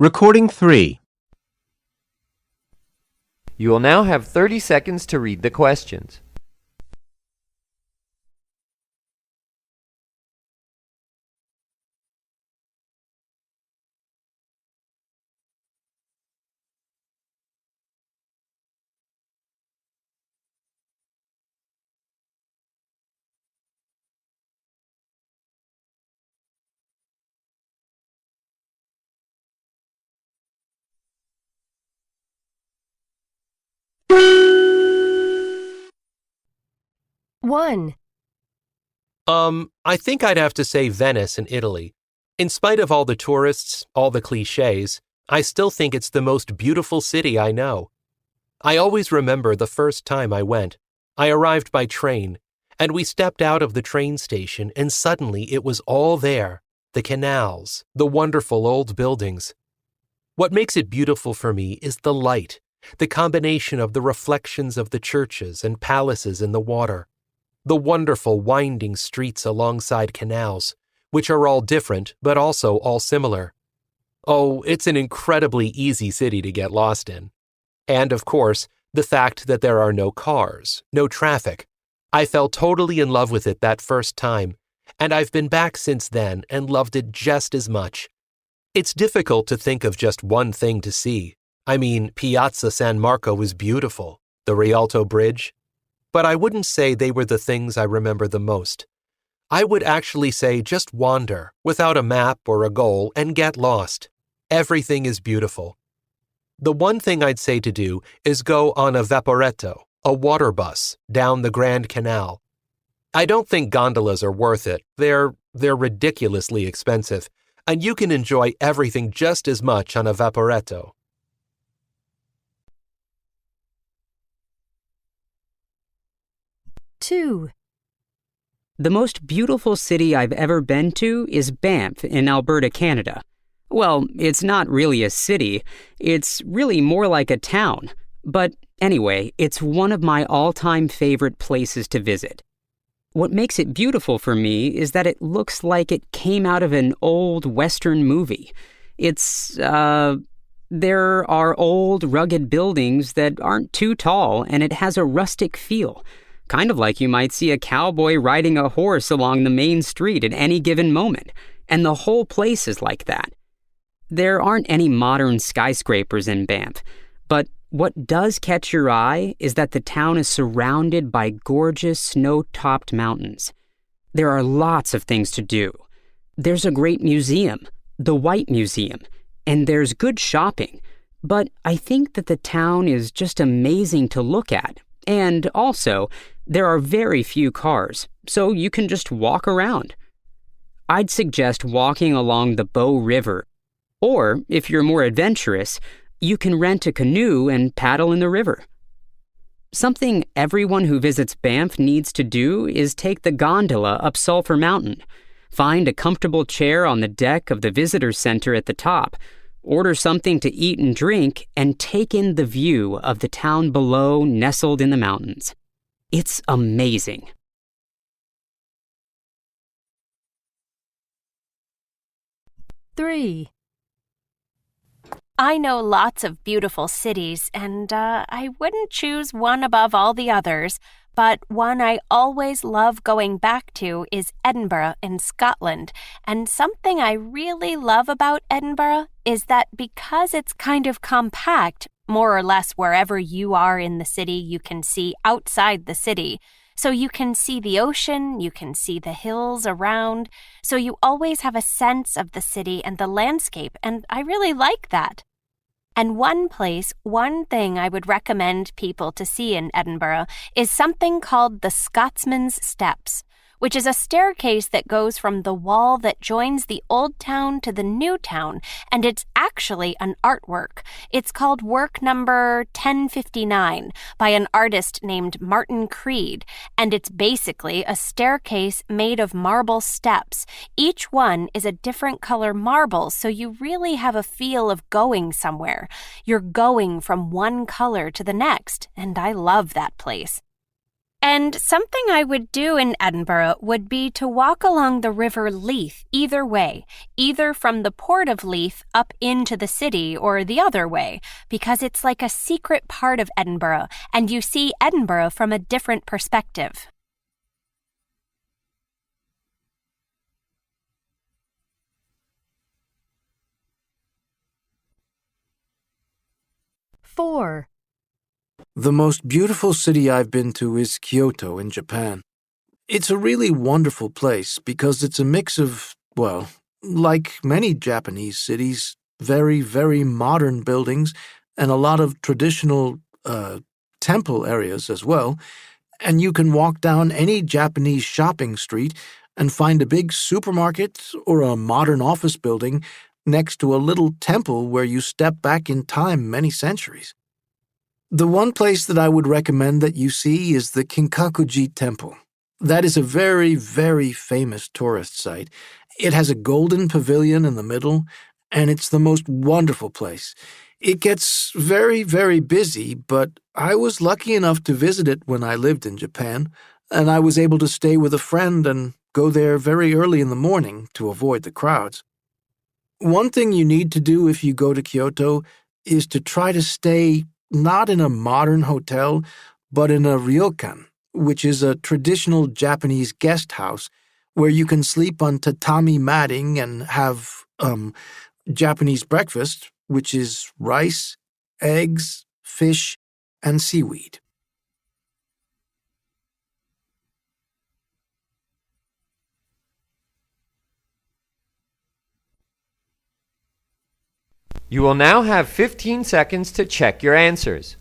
Recording 3. You will now have 30 seconds to read the questions. One, I think I'd have to say Venice in Italy. In spite of all the tourists, all the cliches, I still think it's the most beautiful city I know. I always remember the first time I went. I arrived by train, and we stepped out of the train station, and suddenly it was all there. The canals, the wonderful old buildings. What makes it beautiful for me is the light, the combination of the reflections of the churches and palaces in the water. The wonderful winding streets alongside canals, which are all different but also all similar. Oh, it's an incredibly easy city to get lost in. And of course, the fact that there are no cars, no traffic. I fell totally in love with it that first time, and I've been back since then and loved it just as much. It's difficult to think of just one thing to see. I mean, Piazza San Marco is beautiful, the Rialto Bridge. But I wouldn't say they were the things I remember the most. I would actually say just wander, without a map or a goal, and get lost. Everything is beautiful. The one thing I'd say to do is go on a vaporetto, a water bus, down the Grand Canal. I don't think gondolas are worth it. They're ridiculously expensive, and you can enjoy everything just as much on a vaporetto. two, The most beautiful city I've ever been to is Banff in Alberta, Canada. Well, it's not really a city, it's really more like a town. But anyway, it's one of my all-time favorite places to visit. What makes it beautiful for me is that it looks like it came out of an old Western movie. There are old, rugged buildings that aren't too tall, and it has a rustic feel. Kind of like you might see a cowboy riding a horse along the main street at any given moment, and the whole place is like that. There aren't any modern skyscrapers in Banff, but what does catch your eye is that the town is surrounded by gorgeous snow-topped mountains. There are lots of things to do. There's a great museum, the White Museum, and there's good shopping, but I think that the town is just amazing to look at. And also, there are very few cars, so you can just walk around. I'd suggest walking along the Bow River, or if you're more adventurous, you can rent a canoe and paddle in the river. Something everyone who visits Banff needs to do is take the gondola up Sulphur Mountain, find a comfortable chair on the deck of the visitor center at the top, order something to eat and drink, and take in the view of the town below nestled in the mountains. It's amazing. three, I know lots of beautiful cities, and I wouldn't choose one above all the others, but one I always love going back to is Edinburgh in Scotland. And something I really love about Edinburgh is that because it's kind of compact, more or less wherever you are in the city, you can see outside the city. So you can see the ocean, you can see the hills around, so you always have a sense of the city and the landscape, and I really like that. And one thing I would recommend people to see in Edinburgh is something called the Scotsman's Steps, which is a staircase that goes from the wall that joins the old town to the new town, and it's actually an artwork. It's called work number 1059 by an artist named Martin Creed, and it's basically a staircase made of marble steps. Each one is a different color marble, so you really have a feel of going somewhere. You're going from one color to the next, and I love that place. And something I would do in Edinburgh would be to walk along the River Leith either way, either from the port of Leith up into the city or the other way, because it's like a secret part of Edinburgh, and you see Edinburgh from a different perspective. Four. The most beautiful city I've been to is Kyoto in Japan. It's a really wonderful place because it's a mix of, well, like many Japanese cities, very, very modern buildings and a lot of traditional temple areas as well. And you can walk down any Japanese shopping street and find a big supermarket or a modern office building next to a little temple where you step back in time many centuries. The one place that I would recommend that you see is the Kinkakuji Temple. That is a very, very famous tourist site. It has a golden pavilion in the middle, and it's the most wonderful place. It gets very, very busy, but I was lucky enough to visit it when I lived in Japan, and I was able to stay with a friend and go there very early in the morning to avoid the crowds. One thing you need to do if you go to Kyoto is to try to stay not in a modern hotel, but in a ryokan, which is a traditional Japanese guest house where you can sleep on tatami matting and have Japanese breakfast, which is rice, eggs, fish, and seaweed. You will now have 15 seconds to check your answers.